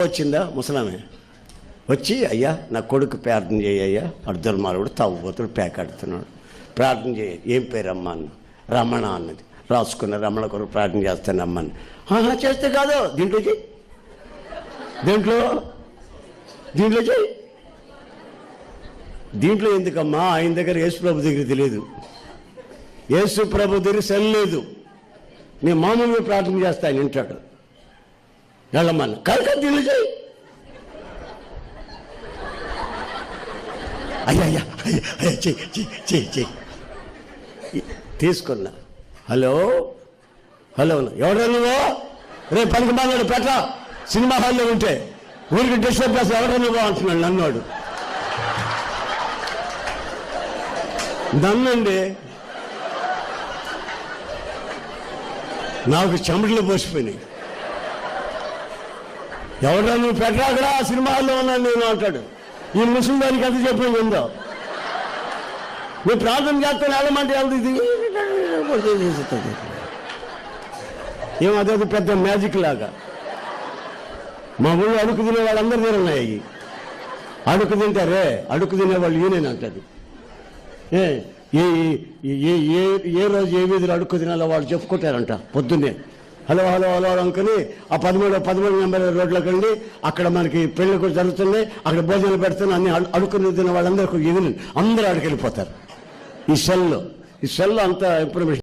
వచ్చిందా ముసలామే వచ్చి, అయ్యా నా కొడుకు ప్రార్థన చేయ్యా, అర్ధర్మాలుడు తాగుబోతుడు పేకాడుతున్నాడు, ప్రార్థన చేయ. ఏం పేరమ్మా అన్న? రమణ అన్నది. రాసుకున్న రమణ కొరకు ప్రార్థన చేస్తాను అమ్మని. చేస్తే కాదు, దీంట్లో చెయ్యి, దీంట్లో చెయ్యి. దీంట్లో ఎందుకమ్మా? ఆయన దగ్గర యేసు ప్రభు దగ్గర తెలియదు, యేసు ప్రభు దగ్గర సెల్ లేదు. నేను మామూలుగా ప్రార్థన చేస్తా, ఆయన వింటాడు. వెళ్ళమ్మన్న కాదు, దీంట్లో చెయ్యి. అయ్యా చెయ్యి తీసుకున్నా. హలో ఎవడో నువ్వు? రేపు పనికి మాట్లాడు పెట్ట సినిమా హాల్లో ఉంటే ఊరికి డిస్టర్బ్ చేస్తా, ఎవడో నువ్వు అంటున్నాడు నన్నోడు. నన్నండి నాకు చెమటలు పోసిపోయినాయి. ఎవడో నువ్వు పెట్టరా అక్కడ సినిమా హాల్లో ఉన్నాను నేను అంటాడు. ఈ ముస్లిం దానికి ఎంత చెప్పిన ఉందో, నువ్వు ప్రార్థన చేస్తాను వెళ్ళమంటే వెళ్తుంది. ఏమో అదే పెద్ద మ్యాజిక్ లాగా. మా ఊళ్ళో అడుగు తినే వాళ్ళందరూ తిరున్నాయి. అడుగు తింటారే, అడుగు తినేవాళ్ళు ఈయనంటది. ఏ రోజు ఏ వీధిలో అడుక్కు తినాలో వాళ్ళు చెప్పుకుంటారంట పొద్దున్నే. హలో అనుకుని ఆ 13 నెంబర్ రోడ్లోకి వెళ్ళి అక్కడ మనకి పెళ్లి కూడా జరుగుతున్నాయి, అక్కడ భోజనాలు పెడుతున్నాయి, అన్ని అడుక్కుని తిన్న వాళ్ళందరూ అందరూ అక్కడికి వెళ్ళిపోతారు. ఈ సెల్లో అంత ఇన్ఫర్మేషన్